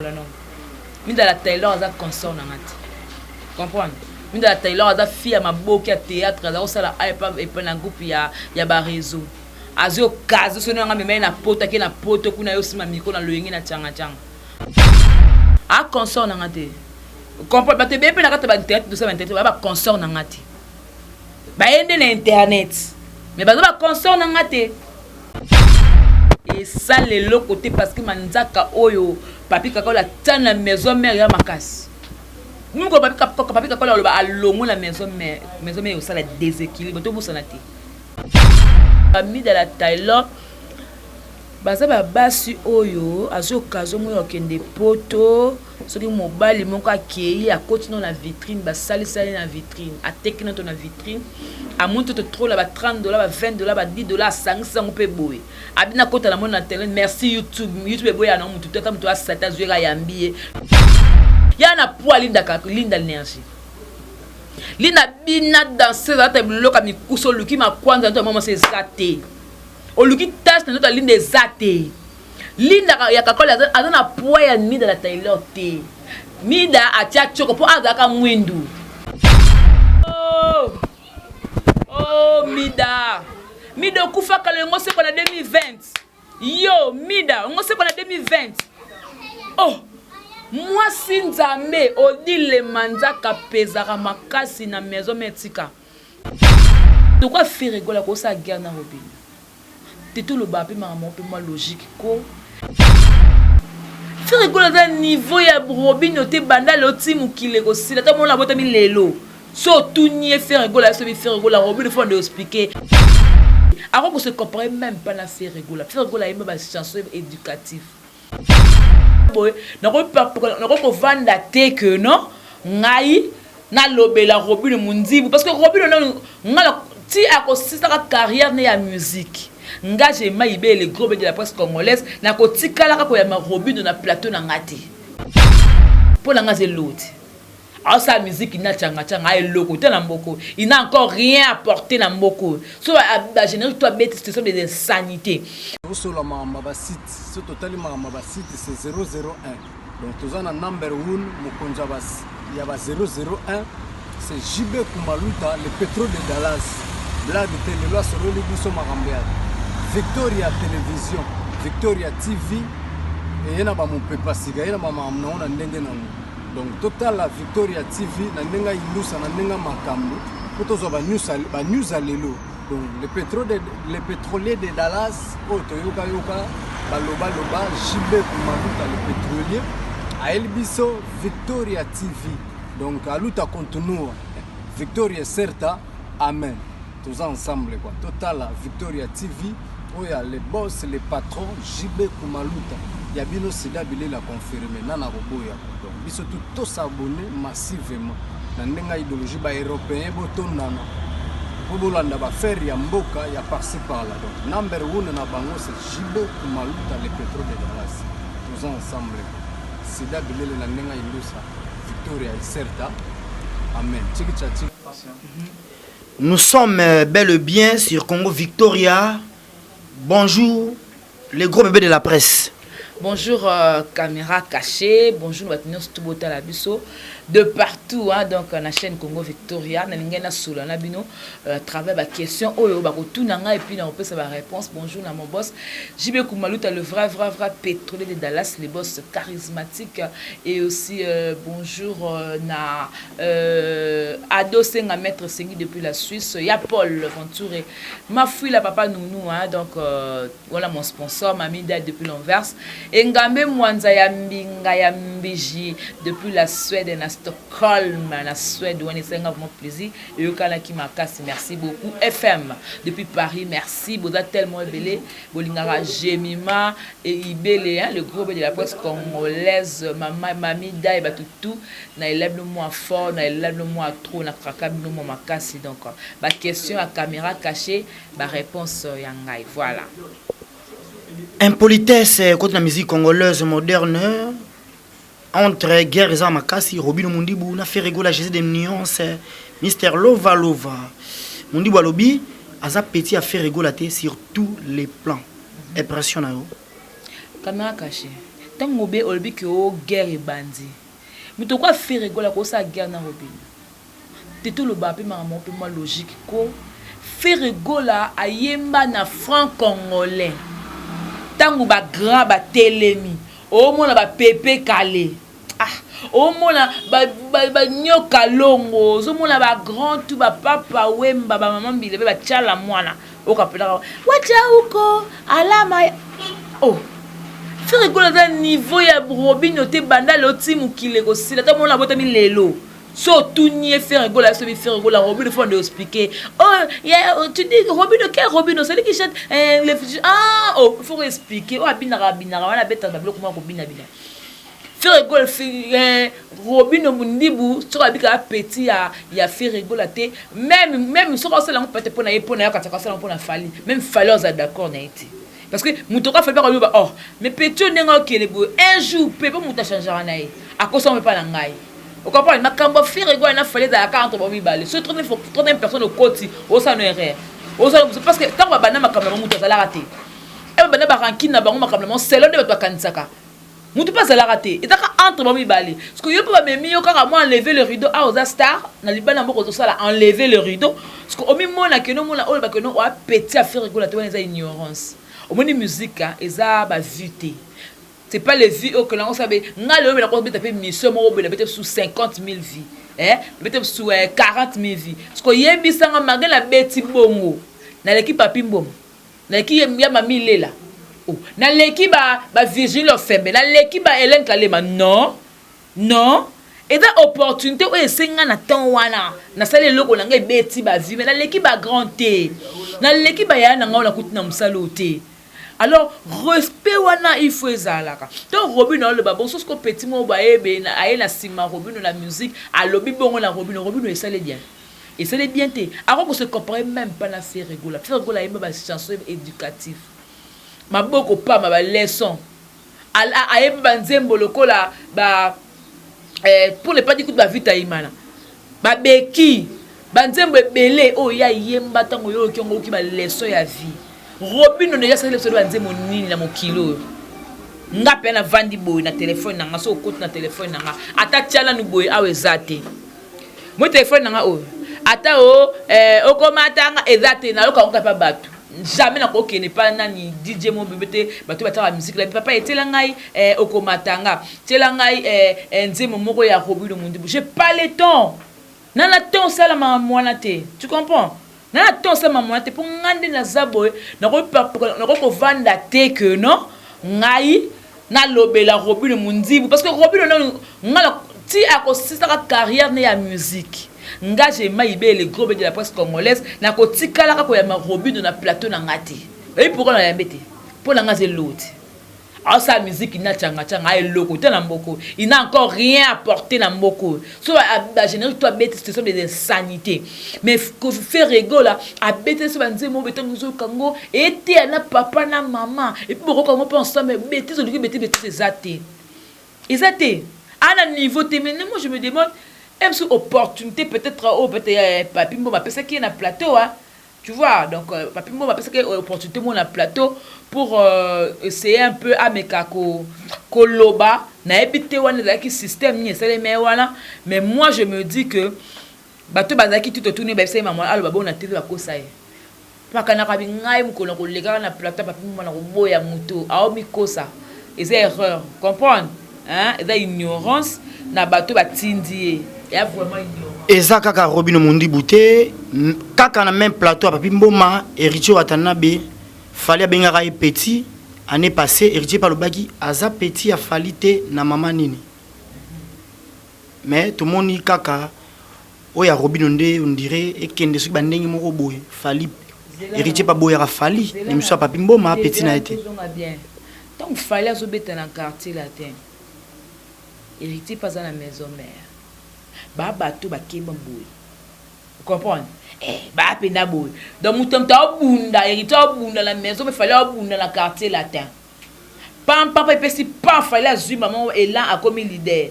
non. Minda la Taylor aza consort na ngati. Comprendre? Minda la Taylor aza fille à maboki à théâtre, aza osala et pas na groupe ya ba réseau. Azo kazo so nga meme na poto ke na poto kuna yo sima miko na loyengi na changa changa. A consort na ngati. Comprendre? Ba te bebe na kata ba théâtre, ça ba théâtre, ba consort na ngati. Ba ende na internet. Mais ba consort na ngati. Et ça le lo côté parce que manzaka oyo papi kako la tane la maison mère ya makasi. Nous ko papi kako la ba alongo la maison mère au ça la déséquilibre to bosana te. Ami de la Taylor baza ba basi oyo azo kazo mo okende poto soki mobali moko akei a continuer la vitrine ba sali na vitrine a tekino to na vitrine a monte to trop la ba $30 ba $20 ba $10 sangisa ngo pe boye abina kota na mona na télé merci YouTube boye na mutu tata mutu asata zweka yambiye ya na poa linda l'énergie linda bina danser za ta bloka mikuso luki makwanza to mama se zate oluki tâche na to linda zate linda ya kakola azana poa ya mida la Taylor te mida atia choko po azaka mwindu oh mida kufa kala ngo se na 2020 yo mida ngo se na 2020 oh moi sinzambe odile manzaka pezaka makasi na maison metika to quoi faire rigola ko sa guerre na Robin te tout le bapi maman pe moi logique ko faire rigola za niveau ya Robin te banda loti mukile ko sila ta mona bota mi lelo so tout nier faire rigola so mi faire rigola Robin faut de expliquer avant qu'on se comprenne même pas la faire rigola est même une chanson éducative boy nako vanda te que non ngai na lobela Robin mundibu parce que Robin ngala ti akosisa ka carrière ne ya musique nga j'ai maïbé les gros de la presse congolaise na ko tikala ka ko ya Robin na plateau na ngati pour la ngaze l'autre alors sa musique ina changa changa et loko te na mboko il n'a encore rien apporté na mboko so ba générer toi bête ce sont des insanités sur la mama site ce totalement mama site c'est 001 donc tous en number 1 mokonza bas il y a 001 c'est JB Kumaluta le pétrole de Dallas blague télé là sur le biso marambia Victoria télévision Victoria TV et yana ba mon pepa siga yana mama amna on ndenge na donc total la Victoria TV na ndenga ilusa na ndenga makambo potozo ba news alelo donc le pétrolier de Dallas otoyoka yoka baloba JB Kumaluta le pétrolier a Elbiso Victoria TV donc aluta continue Victoria certa amen tous ensemble quoi total la Victoria TV oya les boss les patrons JB Kumaluta Yabino Sida Bile la confirmé nana roboya donc biso tout s'abonner massivement na ndenga idéologie ba européen botondana bobolanda ba faire ya mboka ya par-ci par-là donc number 1 na bango c'est JB Kumaluta le pétrole de Dallas tous ensemble Sida Bile la ndenga ilusa Victoria est certa amen tiki tchati nous sommes bel et bien sur Congo Victoria. Bonjour les gros bébés de la presse. Bonjour caméra cachée, bonjour nous Stubota la biso de partout hein, donc la chaîne Congo Victoria na lingena sula na bino travers ba question oyo ba kotunanga et puis na opesa ba réponse. Bonjour na mon boss JB Kumaluta le vrai pétrolier de Dallas, les boss charismatiques et aussi bonjour na Ado Senga maître Sengi depuis la Suisse, ya Paul Venture ma fille la papa Nounou hein, donc voilà mon sponsor Mami Dad depuis l'Anvers. Engambe Mwanza ya Mbinga ya Mbiji depuis la Suède na Stockholm na Suède on est vraiment plaisir et yokala ki makasi merci beaucoup FM depuis Paris merci boza tellement belé bolingara Jemima et Ibele hein, le groupe de la presse congolaise Mami Dai batutu na élève le moins fort na élève le moins trop na kraka bino mo makasi donc ba question à caméra cachée ba réponse yangai voilà. Impolitesse contre la musique congolaise moderne entre guerre et makasi Robin Mundibu na fait rigoler la des nuances Mister Lova Mundibu alobi aza petit a fait rigoler sur tous les plans impressionnant caméra cachée tango be olbi ke o guerre bandi muto kwa faire gola ko sa guerre na Robino teto lo ba pe maman pe moi logique ko faire gola ayemba na franc congolais tango ba grand ba telemi o mona ba pepe calé o mona ba nyoka longo zo mona ba grand tout ba papa wemba ba maman bilebe ba tchala mwana o kapela wacha uko alama faire gola za niveau ya Robino te banda loti mukile ko sila ta mona bota mi lelo so tunie faire gola so mi faire gola Robino faut de expliquer tu dis Robino quel Robino c'est lui qui chante faut expliquer abinara wana beta ba comment Robino bina faire gola Robino mundibu so abika petit ya faire gola te même so ko sala peut-être pona ya kataka sala pona fali même fali on d'accord na été parce que mutoka fait pas mais petit nenga kelebo un jour peut pas muta changer nae à cause on pas na ngai au comprendre makambo faire gola na fali da 40 ba mi balé so trop de personnes au côté au ça no erreur au ça parce que tant ba bana makambo muta za la raté et bana ba rankina ba makambo c'est l'un de ba kansaka mutu pas la raté et taka entre ba mi balé parce que yo pas memi yo kaka moi enlever le rideau à aux star na libana mboko to sala enlever le rideau parce que au mi mona que no mona o ba que no o petit à faire gola to na ignorance au moins musique eza ba vité c'est pas les vies que l'on savait ngale be la ko beta pe mission mo be beta sous 50 000 vies beta sous 40 000 vies parce que yebi sanga magala beti bongo na l'équipe papi mbom na l'équipe ya mami lela na l'équipe ba Virginie Lofembe na l'équipe ba Hélène Kalema non et da opportunité o esenga na temps wana na sale loko na ngai beti ba vie mais na l'équipe ba grand T na l'équipe ba ya na ngao na kutina musalo te. Alors respect wana il faut ezalaka donc Robino le babon so ce que petit mo ba ebe na ayena sima Robino la musique a lobby bongo la Robino et ça les bien te avant qu'on se compare même pas na faire rigola yemba ba chanson éducative maboko pa ma ba leçon ayemba nzembo lokola ba pour les pas du coup ba vita imana ba beki ba nzembo belé o ya yemba tango yo kyongo ki ba leçon ya vie Robino ne yasa le so banze monini na mokilo nga pe na vandi boy na téléphone nanga so okoti na téléphone nanga ata tiala nu boy awezate mo téléphone nanga ata okomatanga ezate na loka onka pa batu jamais na ko kene pa nani DJ mo bebete batu bataka musique la papa etela ngai okomatanga tela ngai nzemo moko ya Robino Mundibu j'ai pas le temps nana temps ça la mwana te tu comprends na ton sa maman te pour ngande na zaboy na ko vanda te que non ngai na lobela Robino Mundibu parce que Robino ngala ti a ko sisa carrière na ya musique nga j'ai maïbé les gros de la presse congolaise na ko tikala ka ko ya Robino na plateau na ngati et pourquoi na yambete pour na ngaze l'autre alors sa musique ina changa ay loko te na mboko il n'a encore rien apporté na mboko so a générer toi bête ce sont des insanités mais que faire rigola a bête so banze mo bête nous kango et te na papa na maman et puis boko comment penser mais bête so lui bête c'est zaté à un niveau te mais moi je me demande même si opportunité peut-être peut-être papi mbo ma pesa qui na plateau tu vois donc papi mbo ma pesa qui opportunité mon na plateau pour essayer un peu à mekako koloba na ebité wana la qui système ni c'est les wana mais moi je me dis que bato bazaki tout tourner ba c'est maman alo babo na télé ba kosa pa kana ka bingai mukolo ko lega na plateau papi mbo na ko boya muto a mi kosa c'est erreur comprendre c'est ignorance na bato batindi il y a vraiment ignorance eza kaka Robino Mundibu te kaka na même plateau papi mboma Héritier Watanabe fallait bien railler petit année passée Héritier par le bagi aza petit a falité na maman nini mais tout le monde kaka oya Robino nde on dirait et kende su bandengi moko boy fali Héritier pas boy a fali ne me soit papi mboma petit na été donc fallait azobeta na quartier latin Héritier pas dans la maison mère baba to ba kemba boy comprendre ba pena boy donc mutam ta bunda Héritier bunda la maison mais fallait bunda la quartier latin papa pesi pas fallait azu maman et là a comme leader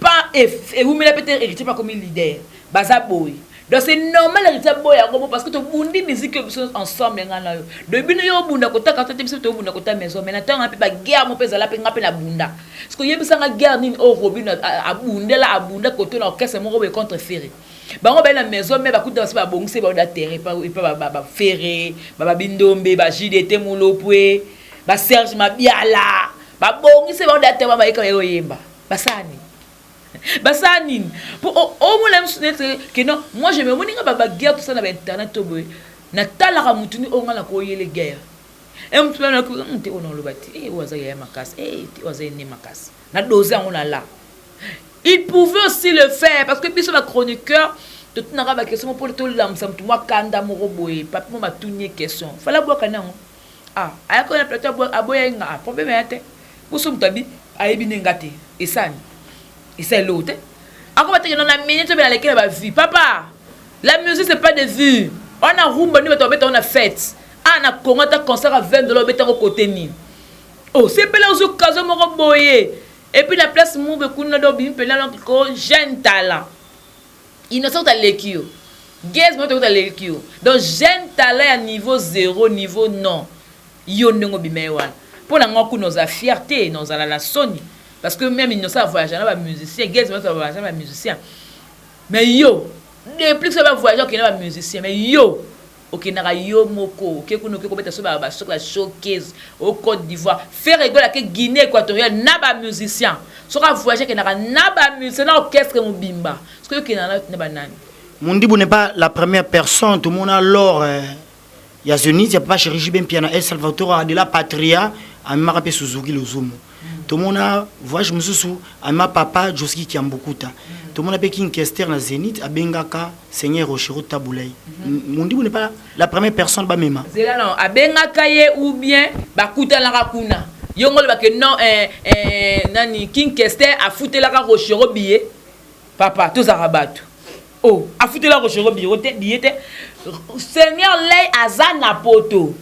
pas et vous me la peut-être Héritier pas comme leader baza boy Donc c'est normal la boya parce que tu bundi musique ensemble ngana yo. De bino yo bunda kota kata biso to bunda kota maison mais natanga un peu ba guerre mo peza la pe ngape na bunda. Parce que yebisa nga guerre ni o robino abunda koto na orchestre mo robe contre ferré. Bango ba na maison mais ba kuta ba bongise ba da terrain pa ba ferré, ba bindombe, ba JDT mulopwe, ba Serge Mabiala, ba bongise ba da terrain ba yo yemba. Basani. Basani. Pour au moins que non, moi je me moninga ba guerre tout ça na internet to boy. Na tala ka mutuni o ngala ko yele guerre. Et on peut na ko nte ono lo bati. Waza ya makasi. Waza ni makasi. Na doze ngona là. Il pouvait aussi le faire parce que puis sur la chroniqueur tout n'a pas question pour tout l'amsam tout moi kanda mo roboy papa mo matunye question. Fala boa kana ngo. Aya ko na plateau aboya nga problème ate. Buso mtabi ayebi ngate. Esani. C'est l'autre. Encore maintenant, on a minute avec laquelle on va vivre. Papa, la musique, c'est pas de vue. On a rumba, on a fête. On a comment un concert à 20 $, au côté ni. Oh, c'est pas là où je mon boyer. Et puis la place, mon bekuna d'obim, pelant encore jeune talent. Innocent à l'équio. Guess moi, à l'équio. Donc, jeune talent à niveau 0, niveau non. Yon n'engo bimewan. Pour la ngoko, nos fierté, nos la Sony. Parce que même ils ne savent voyager, pas musicien, Gaze ne savent voyager, pas musicien. Mais yo, depuis que ça va voyager, qui n'est pas musicien, mais yo, ok n'a yo moko, ok qu'on peut mettre sur la showcase au Côte d'Ivoire, faire rigoler que Guinée équatoriale n'a pas musicien. Sur un voyage qui n'a pas musicien, n'a orchestre mon bimba. Ce que qui n'a pas nan. Mondibou n'est pas la première personne, tout le monde alors il y a Zenith, il y a pas Chéri Ben Piana, El Salvatore de la Patria, à Marape Suzuki Lozumo. Tout le monde a voyage mususu à ma papa Joski Kiambukuta. Tout le monde a pékin une question na Zénith à Bengaka Seigneur Rochero Taboulay. Mondibou n'est pas la première personne ba mema. C'est là non, à Bengaka ye ou bien Bakuta la Rakuna. Yongol ba que non nani King Kester a fouté la Rochero billet. Papa tous arabatu. Oh, a fouté la Rochero billet Seigneur lay azana poto.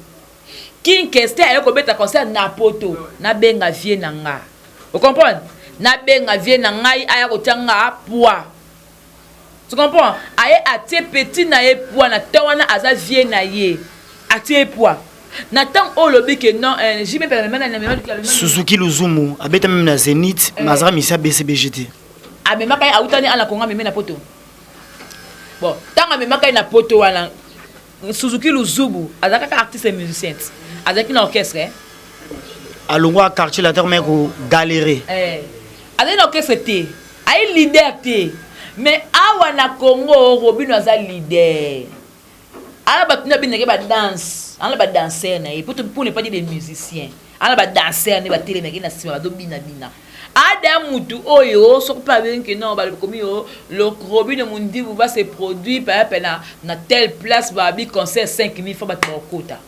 King Kester a un concert na poto na benga vie na nga. Vous comprenez? Na benga vie na nga aya kotanga poids. Tu comprends? Aye atie petit na ye poids na tawana aza vie na ye. Atie poids. Na tang o lobi que non j'ai même pas na Suzuki Luzumu abeta même na Zenith mazara misa BCBGT. A même kay autani ala konga même na poto. Bon, tanga même kay na poto wala Suzuki Luzubu azaka artiste et musicien. Avec une orchestre, à l'ongwa quartier la terre mais au galérer. Avec une orchestre, aïe leader mais awana Congo Robino aza leader. Ala batuna binenge ba danse, ala ba danser na pour ne pas dire des musiciens. Ala ba danser ne ba télé mais na sima do bina. Adam mutu oyo so pas bien que non ba comme yo le Robino mundi va se produire par exemple na telle place ba bi concert 5000 francs ba kota.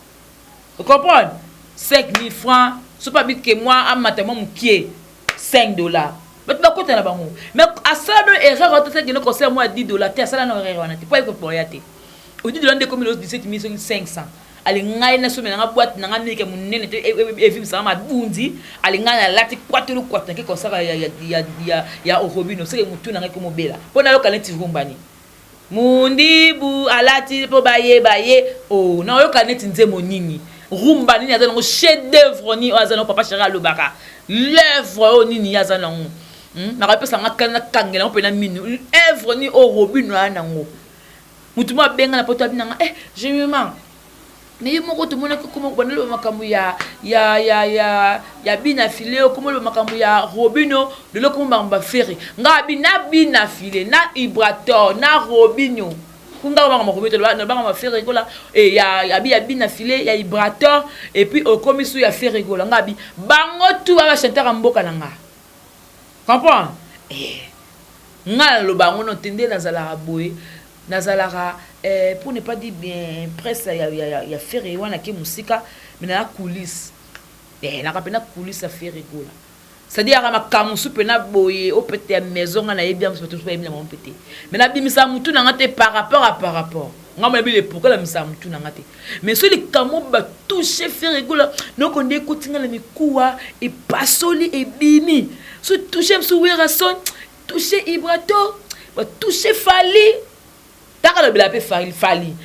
Vous comprenez? 5 000 francs, ce n'est pas que moi, à matin, qui est $5. Mais tu vas côté là-bas. Mais à ça, l'erreur, tu sais que nous conseillons moi $10. Tu as ça, l'erreur, tu peux pas pour y aller. Au dit de l'an de comme 17 500. Allez, ngaï na somme na boîte na ngani ke munene et vivre ça ma bundi. Allez ngana lati kwatelo kwatana comme ça ya au Robino, c'est que mutu na comme bela. Pona lo kalenti rumbani. Mundibu alati po baye oh na yo kaneti nze monini. Rumba nini azana chef d'œuvre ni azana papa Chéri Lobaka l'œuvre nini azana na rappelle ça ngakana kangela on peut na minu œuvre ni au Robino anango mutuma benga na poto abinanga je me mens mais yo moko to mona ko comment bonelo makambu ya bina filé comme le makambu ya Robino de lo komba mba ferry nga bina filé na Ibrator na Robino kunga ba Robino na ba ferry ko la et ya bina filé ya Ibrator et puis au komisu ya ferry ko la nga bi bango tu ba chanter mboka na nga comprends nga lo bango no tende na zala boy nazalaka pour ne pas dire bien presse ya faire wana ke musika mais na coulisse na kapena coulisse à faire rigola c'est-à-dire ma kamusu pena boye au pété maison na yebia musu tout pas yebia mon pété mais na bimisa mutu na ngate par rapport ngama bile pourquoi la misa mutu na ngate mais celui kamo ba toucher faire rigola donc on écoute ngala mikuwa et pasoli et bimi se toucher musu wera son toucher Ibrato toucher Fali Taka le blapé fali,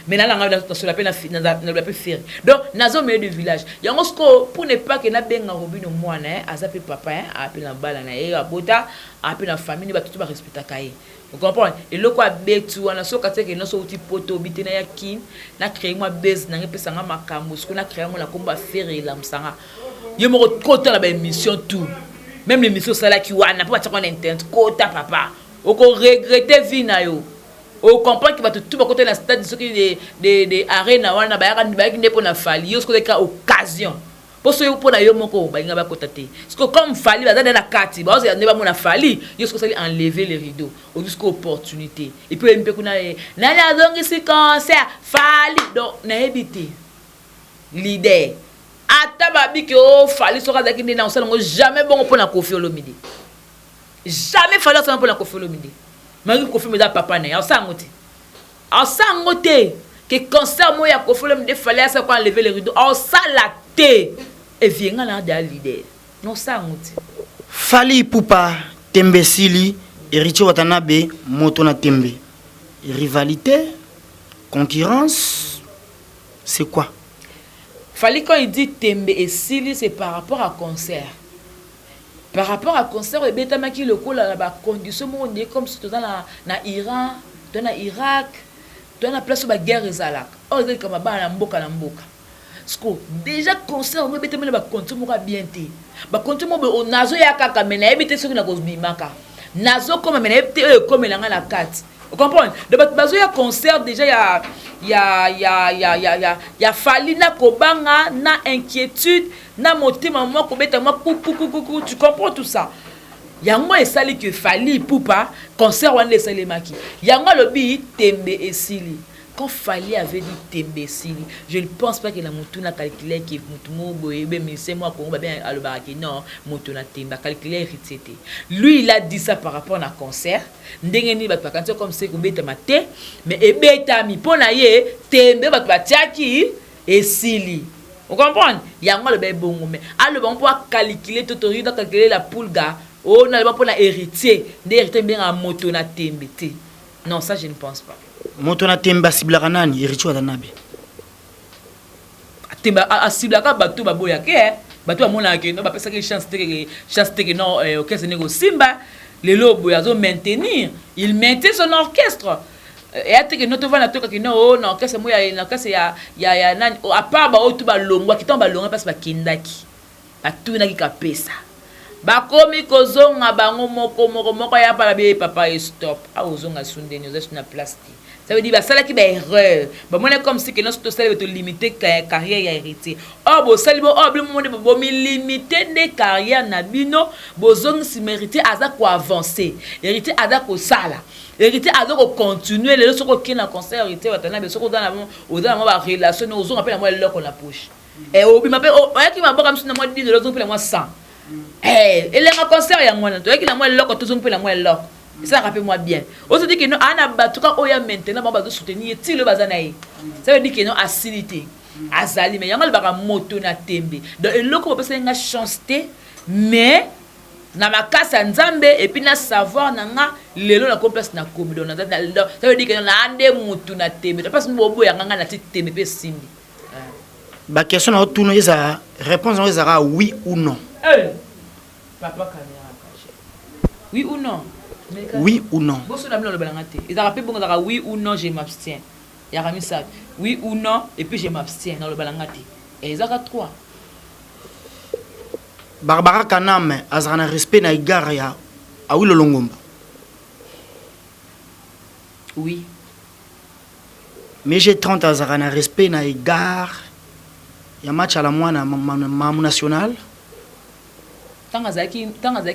mais là on se l'appelle na blapé faire. Donc nazo milieu du village. Yango sko pour ne pas que na benga robino mwana azape papa appelle na bala na e abota appelle na famille ba tout ba respecta kai. Vous comprenez? Et le quoi betu wana so kate que no so uti poto bitena ya kin na créer moi base na ngepesa nga makambo sko na créer na komba faire la msanga. Yo mo côté la émission tout. Même l'émission ça là qui wana pas tchako na internet kota papa. Oko regretter vie na yo. On comprend qu'il va tout à côté de la stade de arena wana bayaka ne pour na fali yo ce que cas occasion pour ce pour na yo moko bayinga ba kotate parce que comme fali ba dans la carte ba ne ba mona fali yo ce que ça enlever les rideaux au jusqu'à opportunité et puis mpe kuna na azongi si concert fali donc na habité l'idée ata babi que o fali so ka zakinde na osala jamais bon pour na Koffi Olomide jamais fali ça pour na Koffi Olomide. Marie Koffi me da papa ne en sangote que concert moi ya Koffi Olomide fallait ça quoi enlever les rideaux en salaté et vient là dans l'idée non sangote Fali Ipupa Tembe Sili Héritier Watanabe moto na Tembe rivalité concurrence c'est quoi? Fali quand il dit Tembe et Sili c'est par rapport à concert. Par rapport à concert, et bien qui le coup là bas condition monde comme si dans na Iran, dans na Irak, dans la place où la guerre est là. Oh c'est comme ba na mboka. Sko déjà concert on bien ba condition mo bien té. Ba condition mo on nazo ya kaka mena ebité ce que na cause bimaka. Nazo comme mena ebité comme la na carte. Vous comprenez? De bazo ya concert déjà ya fali na kobanga na inquiétude na motema moi kobeta moi tu comprends tout ça. Yango esali que fali Ipupa concert wana esali maki. Yango lobi Tembe et Sili. Quand Fali avait dit Tembe Sili, je ne pense pas que la motuna calculé que mutumo boyebe mais c'est moi qu'on va bien à le baraki non motuna Tembe calculé héritier. Lui il a dit ça par rapport à concert. Ndengeni ba kanto comme c'est ko beta maté mais ebeta mi pona ye Tembe ba batiaki et Sili. Vous comprenez? Yango le be bongo mais a le bon pour calculer tout au dans calculer la poulga. Oh na le bon pour la héritier, d'héritier bien à motuna Tembe. Non, ça je ne pense pas. Motona Temba Siblaka nani Héritier Watanabe Temba Siblaka bato baboya ke bato amona ke no ba pesa ke chance te non OK c'est négo Simba le lobo yazo maintenir il maintient son orchestre et ate que notre vana toka ke no non orchestre mo ya orchestre ya nani à part ba otu ba longwa ki tomba longa parce ba kindaki batuna ki kapesa ba komi kozonga bango moko ya para be papa stop a ozonga sundeni ozo na plastique. Ça veut dire que ça qui est erreur. Bon, comme si que notre salaire est limité carrière héritier. Oh, bon, ça bon limité des carrières nabino, bozong si mérité à quoi avancer. Héritier à quoi sala. Héritier à quoi continuer les autres qui na concert héritier Watanabe soko dans la relation nous on appelle moi l'or qu'on la poche. Et obi m'appelle qui m'a pas comme si na moi 10 $ pour moi 100. Eh, et les concert ya moi toi qui na moi l'or tout pour moi l'or. Ça rappelle-moi bien. On se dit que nous en batuka oya maintenant on va soutenir ti le bazanaï. Ça veut dire que nous facilité. Azali mais yango le baka moto na Tembe. Donc le ko peut nga chanceté mais na makasa nzambe et puis na savoir nanga lelo na complexe na komi donc ça veut dire que na ande moto na Tembe. Parce que bobo ya nga na ti Tembe pe simbi. Ba question na tourner ça réponse on sera oui ou non. Papa caméra caché. Oui ou non? Oui ou non? Oui ou non, je m'abstiens. Il y a mis ça. Oui ou non, et puis je m'abstiens dans le balangati. Et ça a 3. Barbara Kaname, azana respect na égard ya Awilo Longomba. Oui. Mais j'ai 30 azana respect na égard ya match à la moine mamu national. Tant azaki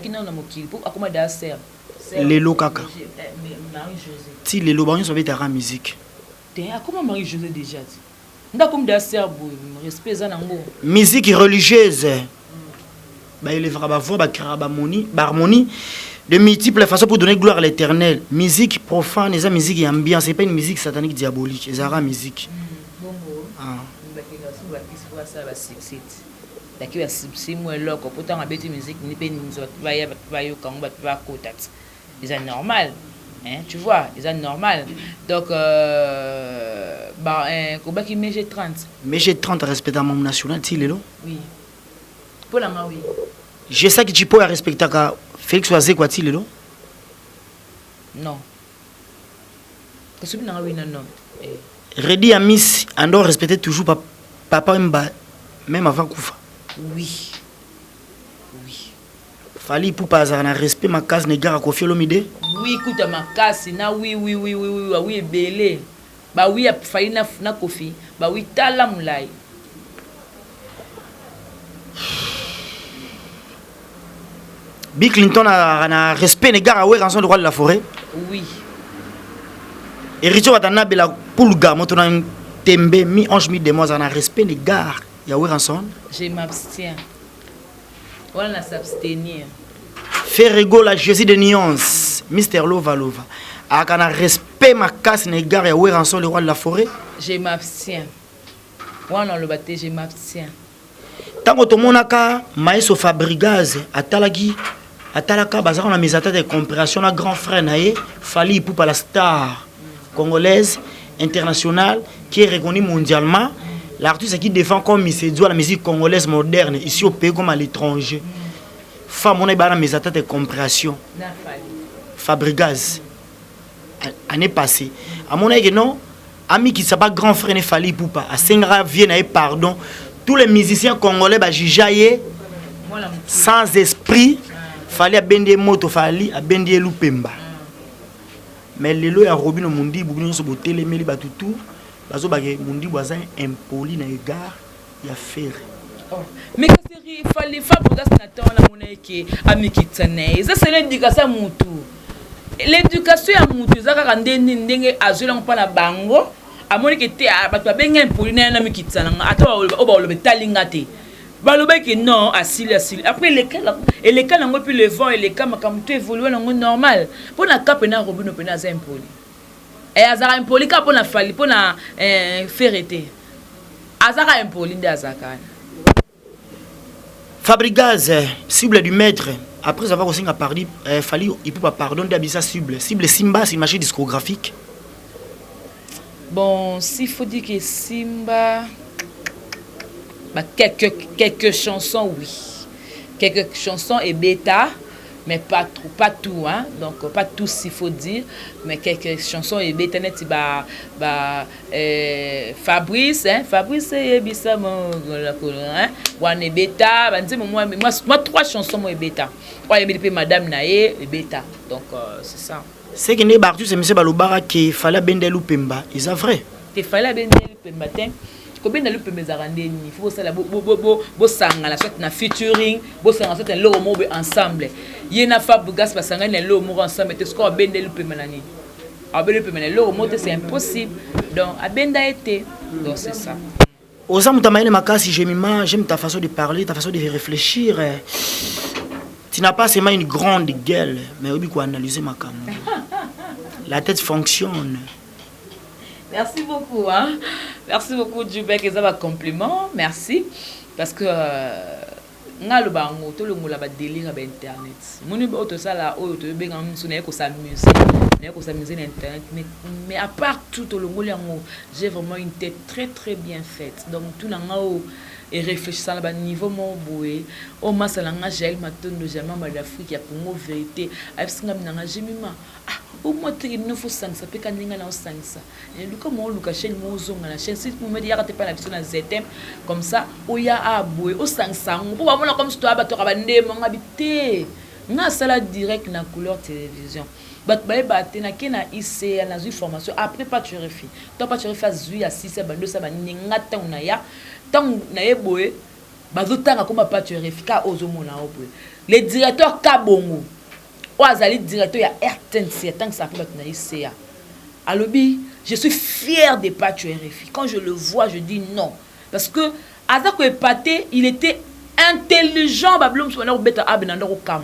na mokili pour akoma da serbe. Lelo kaka. Marie-José. Si Lelo banyo so beta ra musique. Comment Marie-José déjà dit? Nda comme da serbe respect za nango. Musique religieuse. Ba il va ba voix ba créer ba harmonie de multiples façons pour donner gloire à l'Éternel. Musique profane, et ça musique et ambiance, c'est pas une musique satanique diabolique, c'est la musique. Bongo. Ah. Daki ya simu eloko pourtant abeti musique ni pe nzo ba yo kango ba kotat. C'est normal. Hein, tu vois, c'est normal. Donc, comment qui met G30? Mais G30 respecte mon national, tu sais, oui. Pour la main, oui. Je sais que tu peux respecter Félix Oazé, quoi, tu sais, non. Parce que oui, non. Redi à Miss, on doit respecter toujours Papa Mba, même avant Koufa. Oui. Fali pour pas avoir un respect ma case négar à Kofi Olomide. Oui, écoute ma case na oui belé. Bah oui fali na Kofi. Bah oui tala mulai. Bill Clinton a un respect négar à Ranson le roi de la forêt. Oui. Et Richard Watanabe la poulga montona tembe mi ange mi demois un respect négar ya Ranson. Je m'abstiens. Voilà s'abstenir. Ferrego la Jésus de nuances, Mister Lova. A un respect ma casse négar ya Ranson le roi de la forêt. Je m'abstiens. Voilà le bâté, je m'abstiens. Tant que tout le monde a maïs au Fabrigaz, atalaka bazar na misata de compréhension na grand frère naé, Fali pour la star congolaise internationale qui est reconnue mondialement. L'artiste qui défend comme Misedjo la musique congolaise moderne ici au pays comme à l'étranger. Femme on est dans mes attaques de compréhension. Fabrigaz. Année passée. À mon avis non, ami qui s'appelle grand frère ne Fali Poupa. À Sengra vient et pardon. Tous les musiciens congolais ba jijaye sans esprit. Fali a bendé moto Fali a bendé Lupemba. Mais les lois à Robino Mundi bouillon se botter les meli batutu. Bazo bagé Mundi voisin impoli na égard ya faire. Mais il fallait faire pour ça la monnaie qui amikitane. Ça c'est l'éducation mutu. L'éducation ya mutu ça ka ndenge azula mpana bango amoni ke te bato benga impoli na amikitana ata o le betalinga te. Baloba que non asile après les cas nango puis le vent et les cas makamto évoluer nango normal pour na cap na robino pena za impoli. Et azara impoli ka pona fali pona ferreté. Azara impoli nda azakana. Fabrigaz, cible du maître. Après avoir aussi parlé, Fali, il peut pas pardonner d'habiter cible. Cible Simba, c'est une machine discographique. Bon, s'il faut dire que Simba, bah, quelques chansons, oui. Quelques chansons et bêta, mais pas tout, hein. Donc, pas tout s'il faut dire, mais quelques chansons et bêta, net, Fabrice, hein. Fabrice, et Bissa, hein. Wane bêta, moi, 3 chansons, moi, et bêta. Moi, et Madame Naé, et bêta. Donc, c'est ça. C'est que les Bartus et M. Balobara qui fallait bender Lupemba, c'est vrai. Il fallait bender Lupemba, combien de Lupemba il faut ça la bo sangala soit na featuring, bo sangala soit un lomo ensemble. Yena Fabrigaz pa sangala un lomo ensemble, est-ce qu'on bender Lupemba nani? A bender Lupemba le lomo c'est impossible. Donc a benda été. Donc c'est ça. Osam tamaine makasi j'aime ta façon de parler, ta façon de réfléchir. Tu n'as pas seulement une grande gueule, mais aussi quoi analyser ma cam. La tête fonctionne. Merci beaucoup, hein. Merci beaucoup, Djoubek, et ça va compliment. Merci. Parce que nga lo bango to lo ngola ba délire ba internet. Moni ba to ça là o to be ngam sone ko s'amuser. Ne ko s'amuser na internet mais à part tout to lo ngola ngo, j'ai vraiment une tête très très bien faite. Donc tout na ngo et réfléchissant à niveau mon boué au masalanga gel matondo jamais ma d'Afrique ya pour vérité avec singa minanga jemima au moins il nous faut ça peut quand ninga na ça et du coup mon luka chaîne mo zonga la chaîne si vous me dire que pas la vision na ZM comme ça o ya aboué au sangsa pour voir comme si toi ba to ba ndemo ngabité na sala direct na couleur télévision bat ba baté na kena IC na une formation après pas tu refais toi pas tu refais zui à 6 ba 2 ça ba ninga tona ya tant na eboé bazotanga comme pas tu refika ozomona oboé le directeur Kabongo Oazali directeur ya RTNC tant que ça peut na ICA alobi je suis fier de pas tu RFI quand je le vois je dis non parce que Azako Epaté il était intelligent bablom so na obeta abena ndoko kam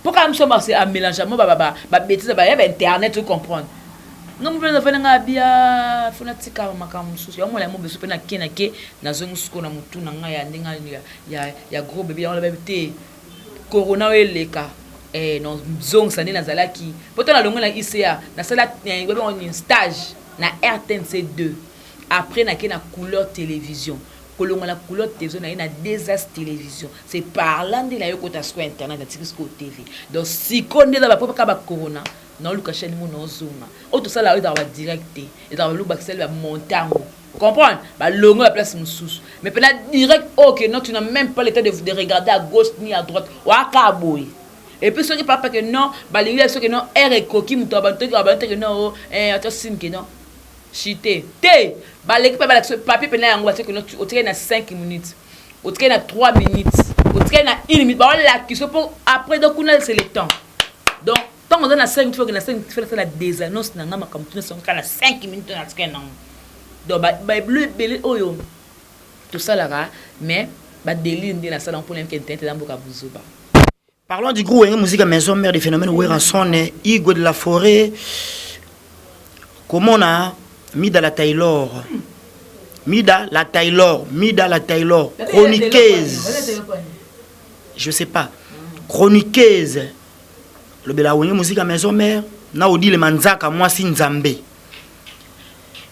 pour quand so marcher à mélangement ba bêtise ba y avait internet tu comprendre ngam pe na fena ngabia funa tika makamu susu ya mola mo beso pe na kena ke na zongu suko na mutu na nga ya ndinga ya gros bébé on la bébé corona eleka non zong sande nazalaki poto na longo na ICA na sala un stage na RTNC 2 après na ke na couleur télévision kolonga la couleur télévision na Desas télévision c'est parlant de la yokota sur internet na tikisco TV donc si konde da ba papa ba corona non luka chaîne mo no zunga o to sala da ba directé et da lu ba sel ba montango comprendre ba longo la place mususu mais pena direct OK non tu n'as même pas le temps de regarder à gauche ni à droite wa ka boy et puis ceux qui parlent que non ba lingi ceux que non er coquille muto ba que non to sim que non chité té ba l'équipe ba la papier pena yango ba que non tu au na 5 minutes au na 3 minutes au na 1 minute ba la qui se pour après donc on a c'est le temps donc tant on a 5 minutes faut que na 5 minutes faire la désannonce na ngama comme tu ne sont qu'à 5 minutes na tsika non donc ba bleu belé oyo tout ça là mais ba délire ndé na sala pour l'internet dans boka buzuba. Parlons du groupe musique à maison mère des phénomènes Weranson Igo de la forêt. Comment on a Mida la Taylor Mida la Taylor chroniqueuse. Je sais pas. Chroniqueuse. Le bela musique à maison mère na odi le manzaka moi si Nzambe.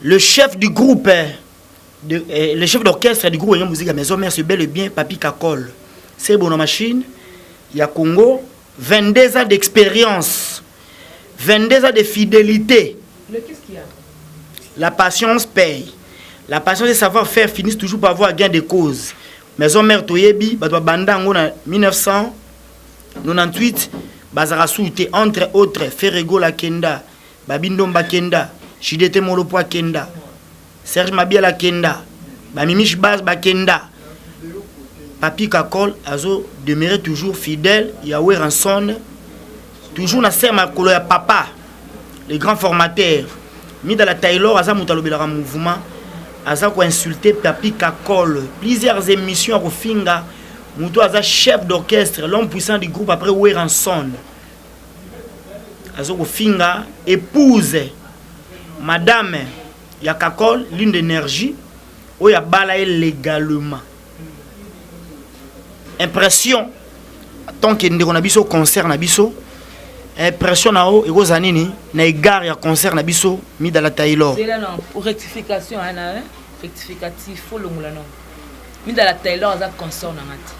Le chef du groupe le chef d'orchestre du groupe musique à maison mère c'est bel et bien Papi Kakol. C'est bon machine. Il y a Congo, 22 ans d'expérience, 22 ans de fidélité. Qu'est-ce qu'il y a? La patience paye. La patience et savoir-faire finissent toujours par avoir gain de cause. Maison mère Toyebi, Banda en 1998, Bazara Souté, entre autres, Ferrego la Kenda, Babindomba Kenda, Chidete Molopo Kenda, Serge Mabiala Kenda, Bamimish Baz Bakenda. Papi Kakol azo demeurer toujours fidèle, Yahweh Ranson, toujours na serre makolo ya papa, le grand formateur. Mida la Taylor aza mutalobela mouvement, aza ko insulter Papi Kakol. Plusieurs émissions à Kofinga, muto aza chef d'orchestre, l'homme puissant du groupe après Yahweh Ranson. Azo Kofinga épouse madame ya Kakol, l'une d'énergie, oya balaye légalement. Impression tant que ndeko na biso concert na biso impression na o eko zanini na égard ya concert na biso Mida la Taylor c'est là non pour rectification hein rectificatif faut longola non Mida la Taylor za concert na ngati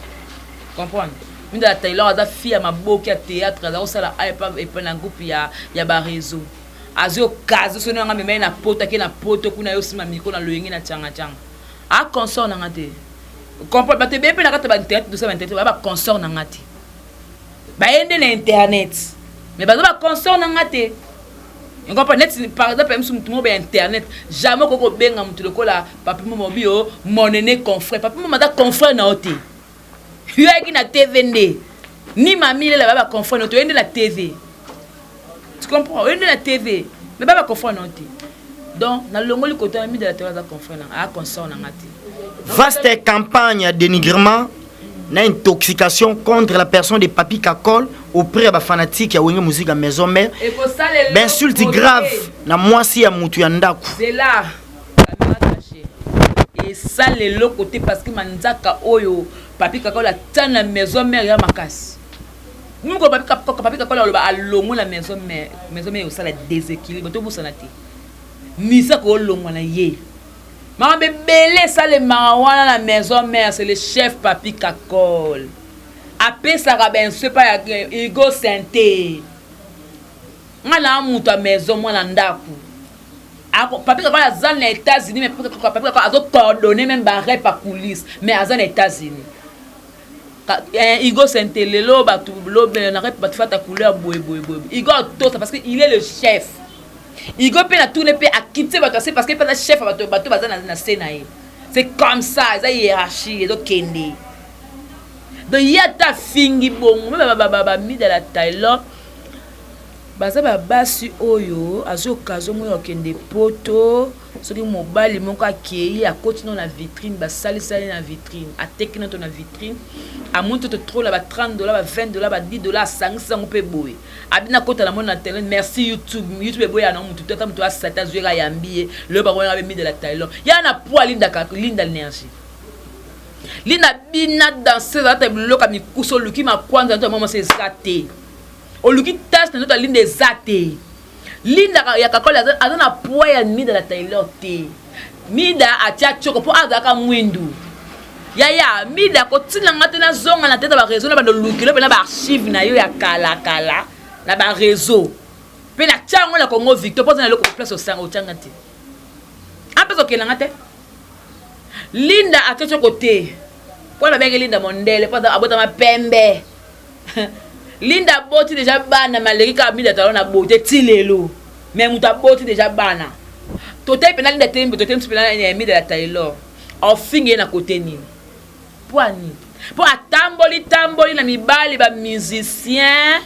comprendre Mida la Taylor za fille à maboki ya théâtre za osala aipa epa na groupe ya ba réseau azio kazo sono nga meme na poto ke na poto kuna yo sima miko na loyengi na changa a concert na ngati comprendre ba te be pe na kata ba internet de ça internet ba consort na ngati ba ende na internet mais ba consort na ngati on comprend net par exemple même sur mo ba internet jamais ko benga mutu lokola papi mo bio monene confrère papi mo mata confrère na ote yaki na TV ndé ni mami la ba confrère na ote ende na TV tu comprends ende na TV mais ba confrère na ote donc na longoli côté ami de la terre za confrère na a consort na ngati. Vaste campagne de dénigrement, d'intoxication contre la personne de Papi Kakol auprès des fanatiques à Wenge Musique à maison mère. Insulte grave na mwasi ya mutu ya ndaku. C'est là. Et ça les l'autre côté parce que manzaka oyo Papi Kakol a tane la maison mère ya makasi. Nous ko Papi Kakol a longo la maison mère au ça la déséquilibre to busana te. Misa ko longo na ye. Ma bébé ça le mawana la maison mère c'est le chef Papi Kakol. Après ça ben c'est pas Igo Santé. Ngala mutu a maison moi na ndaku. Papi Kakol a zan les États-Unis mais Papi Kakol a coordonné même barre par coulisses mais à zan les États-Unis. Igo Santé lelo ba tu lo ben na pas faire ta couleur boy. Igo tout ça parce que il est le chef. Il go pe na tourner pe à quitter parce que pas chef bato baza na scène. C'est comme ça, ça hiérarchie donc kende. Donc il y a ta fingi bon Mida la Taylor. Baza ba basi oyo azo kazo mo kende poto soki mobali moko akei a continuer na vitrine ba sali na vitrine a tekina to na vitrine a monte to trop la ba $30 ba $20 ba $10 500 pe boy abina kota la mona télé merci YouTube boy na mutu tata mutu a sata zuera yambie le ba ngona Mida la Taylor ya na poa linda l'énergie linda bina danser za te bloka mi kuso luki ma kwanza to mama c'est skaté oluki tâche na ligne des athées. Ligne ya kakola azana poids ya Mida la Taylor te. Mida atia choko po azaka mwindu. Ya Mida kotina ngate na zonga na tête ba réseau na ba lukilo pe na ba archive na yo ya kala na ba réseau. Pe na tiango na Congo Victor po na loko place au sang au tiangate. Apeso kelanga te. Linda atia choko te. Po na benga Linda mondele po abota ma pembe. Linda boti déjà bana maleri ka Mida talon na bote tilelo. Mais muta boti déjà bana. Tote pe na Linda tembe tote mpe na Mida la Taylor. En finge na côté ni. Poani. Po atamboli na mibali ba musicien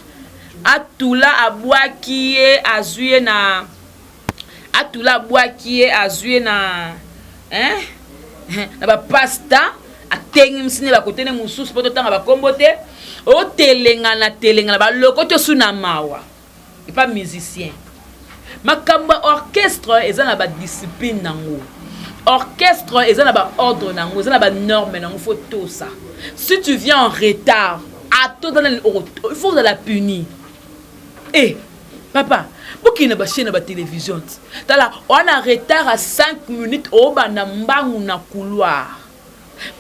atula abwakie azuye na na ba pasta atengi msine ba côté ne mususu poto tanga ba kombote o telenga ba lokoto suna mawa et pas musicien makamba orchestre ezana ba discipline nango orchestre ezana ba ordre nango ezana ba norme nango faut tout ça. Si tu viens en retard il faut de la punir. Papa, pour qu'il ne pas chaîne la télévision. On a retard à 5 minutes au banambangu na couloir.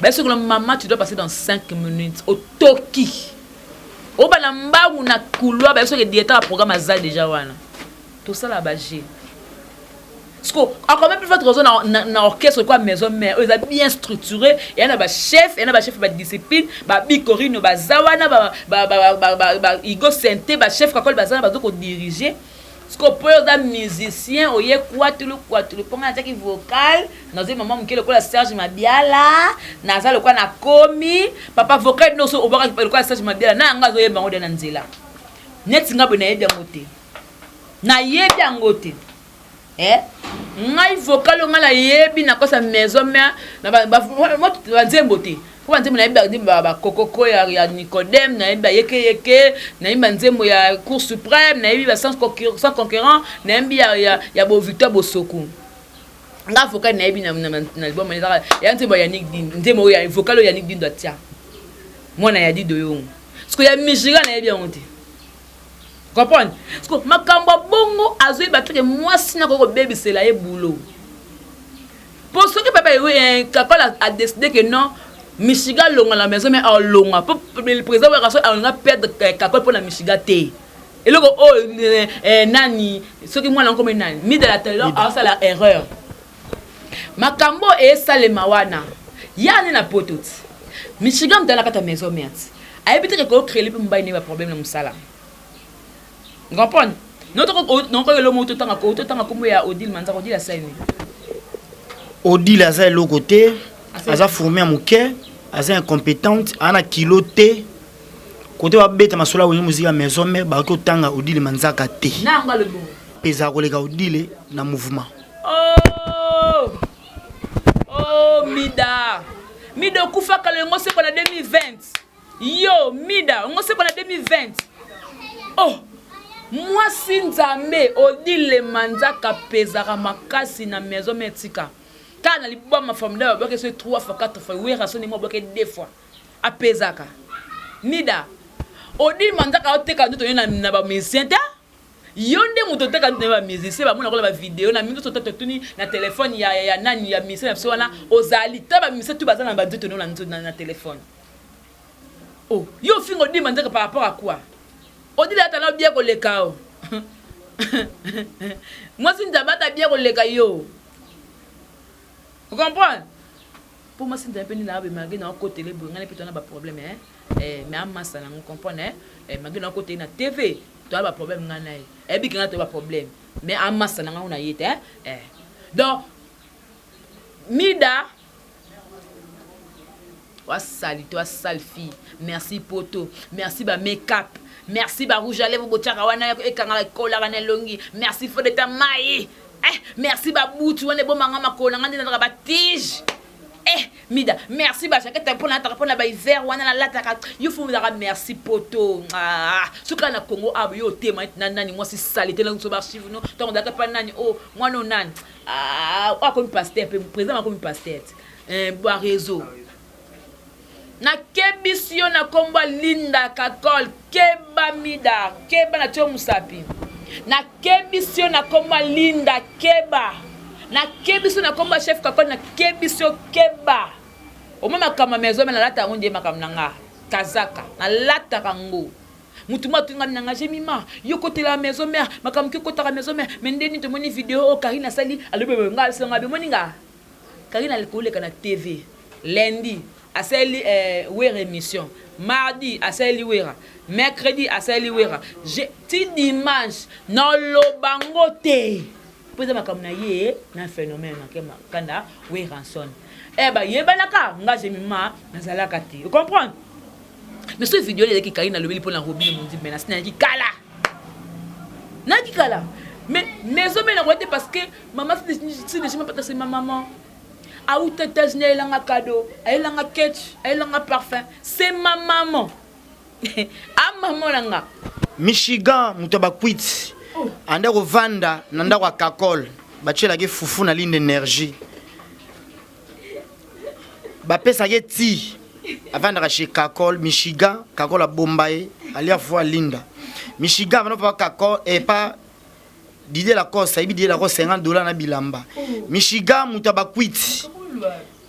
Ben sur le maman tu dois passer dans 5 minutes au toki. Au banambangu na couloir ben sur le directeur programme azal déjà wana. Tout ça là bagé. Parce que encore même plus votre raison dans orchestre quoi maison mère ils sont bien structuré et y en a ba chef ba discipline ba bikorino ba zawana ba igo santé ba chef quoi ba zawana ba ko diriger. Parce que pour les musiciens oye quoi tout le ponga attaque vocal dans un moment que le quoi Serge Mabiala na za le quoi na komi papa vocal no so obaka le quoi Serge Mabiala na nga zo yeba ngo na nzela net nga bo na yeba ngote na yeba ngote ngai vocal ngala yebi na kosa maison mère na ba nzembo te ko nzembo na yeba ba kokoko ya Nicodème na yeba yeke na yeba nzembo ya Cour suprême na yeba sans concurrent na yeba ya bo Victor Bosoko nga vocal na yebi na album ya nzembo ya Nick Din nzembo ya vocal ya Nick Din do tia mwana ya dido yo parce que ya Michigan na yebi on te comprendre parce que makamba bongo azui battre moi sina ko baby c'est là et boulot pour ce que papa Kakola a décidé que non Michigan longa la maison mais en longa pour le président on a perdre Kakola pour la Michigan té et le nani ce que moi encore nani Mida la Taylor a ça la erreur makambo et ça le mawana yani na potot Michigan dans la maison merde a évité que créer pour mbaye pas problème na musala. Vous comprenez? Notre le mot tout temps comme ya Odile Manza Odile a saini. Odile a ça l'autre côté, a formé à Mouké, a incompétente, a kiloté. Côté wa bête ma sola musique à maison mais ba ko tanga Odile Manza kate. Na nga le bon. Pesa ko lega Odile na mouvement. Oh Mida kufa kale ngose ko na 2020. Yo Mida ngose ko na 2020. Oh moi si nzambe Odile Manza kapezaka makasi na maison metika kana libo ma famille ba ke 3 fois 4 fois oui rasoni mo ba ke 2 fois apezaka Mida Odile Manza ka oteka ndoto na ba musicien ta yonde muto teka ndoto ba musicien ba mona ko ba vidéo na mingi soto tuni na téléphone ya nani ya musicien na wana ozali ta ba musicien tu bazana ba ndoto na téléphone. Oh yo fingo Odile Manza par rapport à quoi? Odile atala bien ko leka o. Moi si ndabata bien ko leka yo. Vous comprenez? Pour moi si ndabata ni na ba magi na côté le bo ngana pitona ba problème mais amasa na comprendre magi na côté na TV to ba problème ngana bi ngana to ba problème mais amasa na ngana yete donc Mida wa sali toi sale fille merci poto merci ba make-up. Merci ba rouge à lèvres botiaka wana ekanga kola kana longi merci fo de ta mai merci ba butu wana bo manga makola ngandi na ba tige Mida merci ba chaketa pona ba hiver wana la lataka yo fo mudaka merci poto suka na Congo abo yo tema nani moi si salité na so ba archive no to ndaka pa nani moi no nani comme pasteur président comme pasteur bo réseau na kebisio na kombo Linda Kakol keba mida keba na tio musapi na kebisio na kombo Linda keba na kebisio na kombo chef Kakol na kebisio keba o mama kama mezo na lata ngonde makam nanga kazaka na lata kango mutuma tunga nanga jemima yo côté la maison mère makam ki côté la maison mère mendeni to moni vidéo o Karina sali alobe ngal senga be moninga Karina le kana TV lundi à celle wera émission mardi à celle wera mercredi à celle wera ti dimanche non lo bangote poza makamna ye na phénomène makema kanda wera son ba yebanaka nga jemima nazalaka te vous comprenez mais ce vidéo les qui Karina le pour la robine mon dit mais na qui kala mais mes hommes na côté parce que maman si ne pas c'est ma maman a ou tete elle a un cadeau elle a un ketch elle a un parfum c'est ma maman a maman langa Michigan mutaba quit anda ko vanda nanda kwa Kakol bachela ke fufu na ligne d'énergie ba pesa ke ti avanda chez Kakol Michigan Kakol a Bombay alia fois Linda Michigan vana pa Kakol et pas Didier la cause, ça y est, Didier la cause $50 na bilamba. Michigan mutaba quit.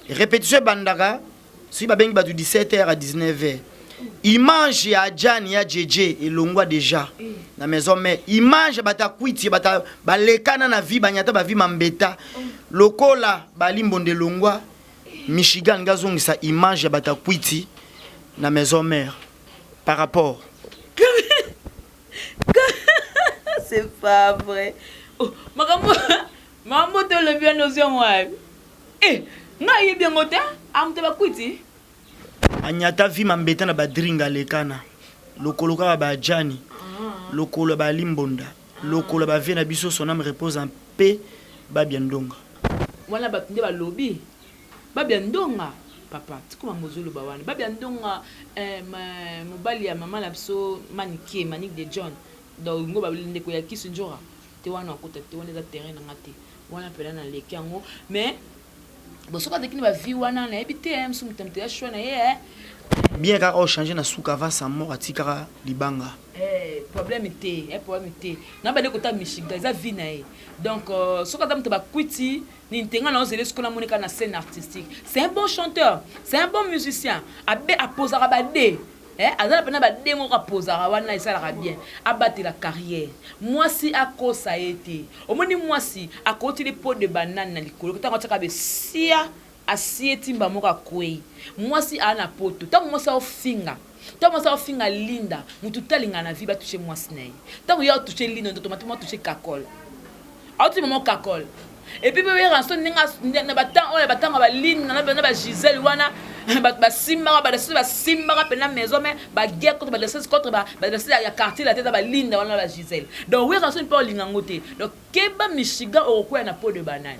Répétition bandara, si ba bengi ba du 17h à 19h. Image ya Jan ya JJ et longwa déjà na maison mais image bata quit bata balekana na vie banyata ba vie mambeta. Lokola balimbonde longwa Michigan gazongisa image ya bata quit na maison mère par rapport c'est pas vrai. Oh, maman te le bien aux yeux moi. Nga yi bien ngota, am te ba kwiti. Anyata vi mambeta na badringa lekana. Lokoloka ba Jani. Lokolo ba limbonda. Lokolo ba vie na biso son âme repose en paix ba biandonga. Wana ba tunde ba lobby. Ba biandonga. Papa, tikuma mozulu ba wana. Ba biandonga mobali ya mama na biso Manique de John. Donc ngo babilinde ko ya kisunjora te wana okota te wana za terrain na ngate wana pela na leki yango mais bosoka dekini ba vie wana na ebite msu mutamte ya shona ye bien ka o changer na suka va sa mort atikara libanga problème te na ba de kota Michigan za vie na ye donc soka tamte ba kwiti ni ntenga na ozele skola monika na scène artistique c'est un bon chanteur c'est un bon musicien abe aposera ba de azala pena ba demo ka posara wana isala ka bien abati la carrière moi si akosa été omoni moi si akoti les pots de banane na likolo tango tsaka be sia asieti mba moka kwei moi si ana poto tango moi sa ofinga tango sa ofinga Linda mutu talinga na vie ba toucher moi sinai tango ya toucher Linda automatiquement toucher Kakol auti maman Kakol et puis bébé ranson na batang on batang ba Linda na ba Gisèle wana ba simba ba simba pena maison mais ba guerre contre ba descendre contre ba ya quartier la tête ba Linda wana ba Gisèle donc oui ranson pas lingangote donc keba Michigan okwa na pot de banane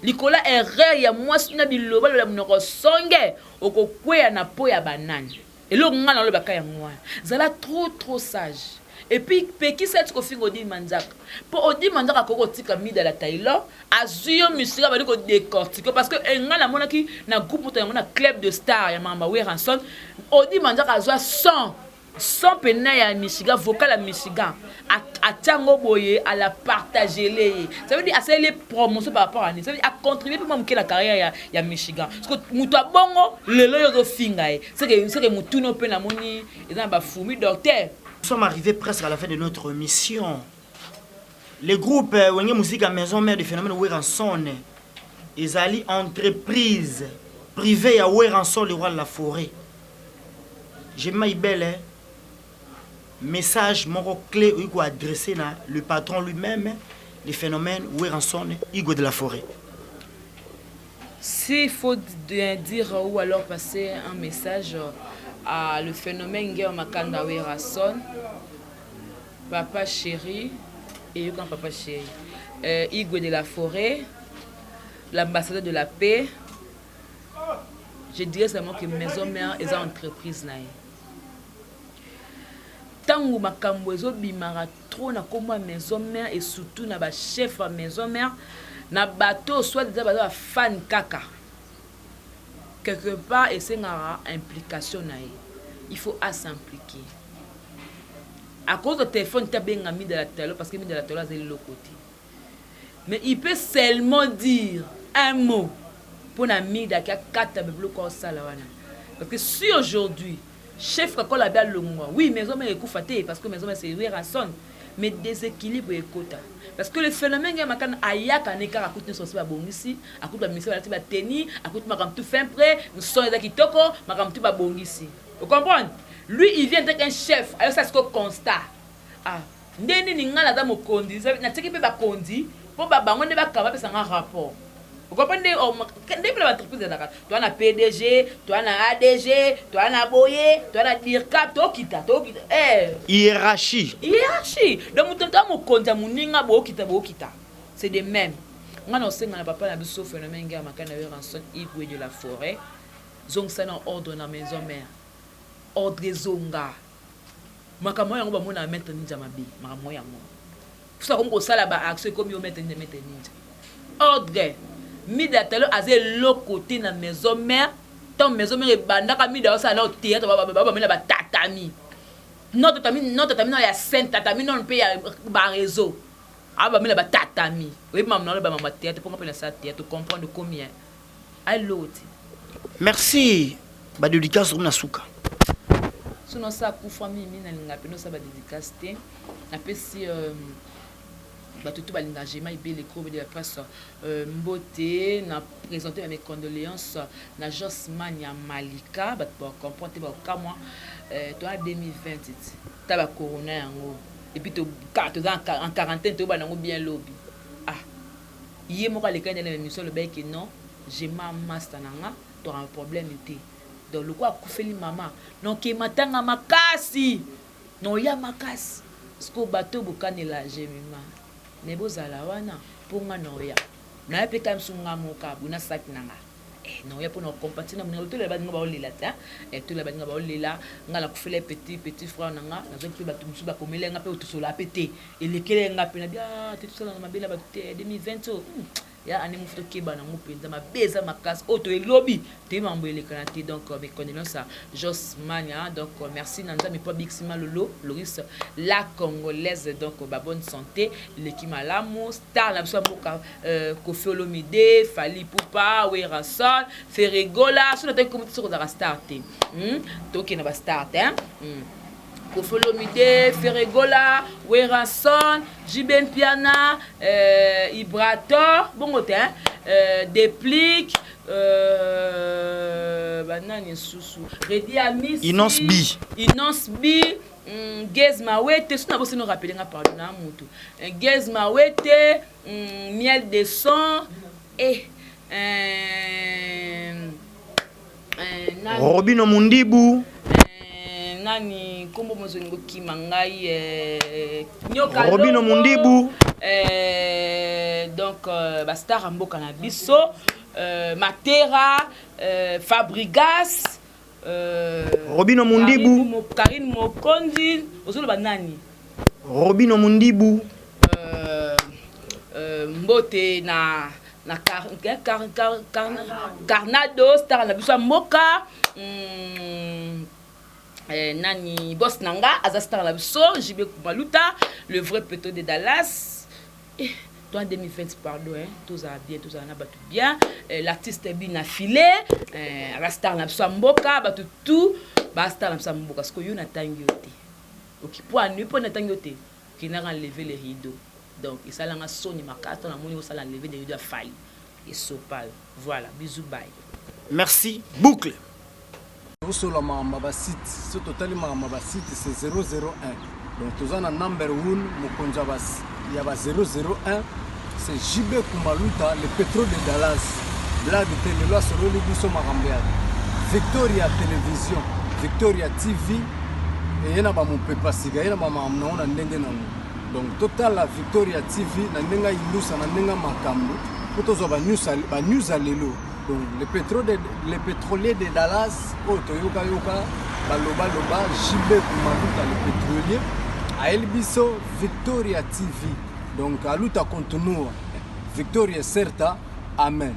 likola erreur ya mwasi na biloba la munoko songe okokwa na pot ya banane et lo ngana lo bakaya ngwa zala trop sage et puis peki set ko fingo di manzaka po odi manzaka koko tika mida la Taylor azuyo musika ba ko décortiquer parce que ngana monaki na groupe to na club de star ya mama we ranson odi manzaka azwa 100 pena ya Michigan vocal à Michigan à tango boye à la partager les ça veut dire à faire les promotions par rapport à ça veut dire à contribuer pour même que la carrière ya Michigan parce que muto bongo lelo yo finga c'est que mutu no pe na moni eza ba fumi docteur. Nous sommes arrivés presque à la fin de notre mission. Le groupe Wenge Musique à Maison Mère du phénomène Weranson, ils allaient entreprise privée à Weranson, le roi de la forêt. J'ai mis belle message, mon clé, il faut adresser le patron lui-même, le phénomène Weranson, Igo de la forêt. S'il faut dire ou alors passer un message à le phénomène Guerre Makanda Weranson, papa chéri et quand papa chéri, Igo de la forêt, l'ambassadeur de la paix, je dirais seulement que maison mère est une entreprise là. Tango makambo ezo bimara trop na komba maison mère et surtout na ba chef à maison mère na bateau soit déjà ba fan kaka quelque part et c'est une implication il faut s'impliquer à cause de téléphone tu as bien mis de la télé parce que mis de la télé c'est l'autre côté mais il peut seulement dire un mot pour la mis d'à 4 blocs comme ça là parce que si aujourd'hui chef quand la belle le mois oui mais hommes écoute faté parce que mes hommes c'est oui rançon mais déséquilibre écoute parce que le phénomène est makan ayaka ne ka akute so ba bongisi akute ba ministère ba teni akute makam tout fin prêt nous sommes qui toko makam tout ba bongisi vous comprenez lui il vient d'être un chef alors ça c'est ce constat ah ndeni ni ngala da mokondi na tiki pe ba kondi po ba bango ne ba kaba pe sanga rapport vous comprenez depuis l'entreprise de Dakar toi na PDG toi na ADG toi na Boye toi na DIRCAP to kita hiérarchie donc mutonta mokonza muninga bo kita c'est de même ngana osenga na papa na biso phénomène nga makana we ranson igwe de la forêt zong sana ordre na maison mère ordre zonga makamo yango ba mona mettre ninja mabi makamo yango fusa ko sala ba action comme yo mettre ninja ordre mida telo azé l'autre côté na maison mère ton maison mère bandaka mida ça là théâtre baba mena ba tatami notre tatami na ya sainte tatami non pe ya ba réseau aba mena ba tatami oui maman na ba maman théâtre pour comprendre ça théâtre comprendre combien à l'autre merci ba dédicace na suka sinon ça ku famille mina linga pe no ça ba dédicace té na pe si tout l'engagement et les cours de la presse mbote na présenter mes condoléances na Josman ya Malika pour comprendre ba moi toi 2020 ta ba corona yango et puis to en quarantaine to ba nango bien lobby ah yé mo ka le kende na émission le bec non j'ai ma master nanga tu as un problème été donc le quoi kufeli maman donc ke matanga makasi non ya makasi sko bateau bokanela jemima nebozala wana ponga noya na pe kam sunga moka buna saknanga noya pour nos compatriotes na tout le badinga ba olela ta tout le badinga ba olela ngala kufele petit frère nanga na zo pe batu musu ba komelenga pe otusola pété et lekelenga pe na bia tout ça na mabela ba 2020 ya ani mufuto keba na ngupenza mabeza makasi auto elobi te mambele kanate donc mes condoléances à Josmania donc merci nanza mi pas bixima lolo Loris la congolaise donc ba bonne santé l'équipe malamu star la so moka Koffi Olomide Fally Ipupa Wera Sol Ferregola so na te comme so za start donc na ba start Koffi Olomide, Ferregola, Werason, Jiben Piana, Ibrator, bon côté, Déplique, banane sousou, Redi Amis, Inons B, Gez Mawete, ce n'est pas nous rappeler pardon na mutu. Gez Mawete, Miel de Son et Robino Mundibu. Nani kombo mozongo kimangai nyoka Robino Mundibu donc bastar mboka na biso Matera Fabrigas Robino Mundibu Karine Mokondi ozolo banani Robino Mundibu mbote na Carnado star na biso mboka nani boss nanga azastar la biso Jibe Kumaluta le vrai péto de Dallas et toi 2020 pardon tous a bien tous a battu bien l'artiste bien affilé azastar la biso mboka batu tout bastar la biso mboka parce que yo na tangioté OK pour anu pour na tangioté qui n'a enlevé les rideaux donc il ça langa soni makata na moni ça l'a enlevé des rideaux à Fally et Sopal voilà bisous bye merci boucle. Sur la Mamba site, ce total Mamba site c'est 001. Donc tous en number 1 Mokonjabas, il y a 001, c'est JB Kumaluta, le pétrole de Dallas. Blague de télé sur le Libiso Marambéa. Victoria Télévision, Victoria TV, et il y a mon papa siga, il y a ma maman on a ndenge nango. Donc total la Victoria TV, na ndenga indusa na ndenga makambo, pour tous ba news à l'élo. Donc le pétrolier de Dallas, Toyoka Yoka, Baloba Loba, JB Kumaluta le pétrolier, à Elbiso Victoria TV. Donc à l'outa continue, Victoria certa, amen.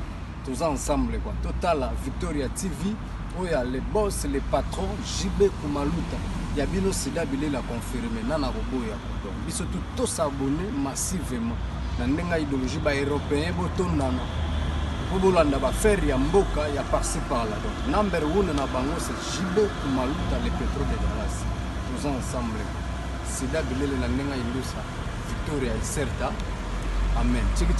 tous ensemble quoi. Total Victoria TV, où il y a les boss, les patrons, JB Kumaluta. Il y a bien aussi d'habiller la confirmer. Nana Robo ya donc. Ils sont tous abonnés massivement. Nandenga idéologie ba européen botondana. Bobolanda ba faire ya mboka ya par-ci par-là. Donc number 1 na bango c'est JB Kumaluta le pétrole de Dallas. Tous ensemble. C'est d'habiller la nandenga indusa. Victoria est certa. Amen. Tchiki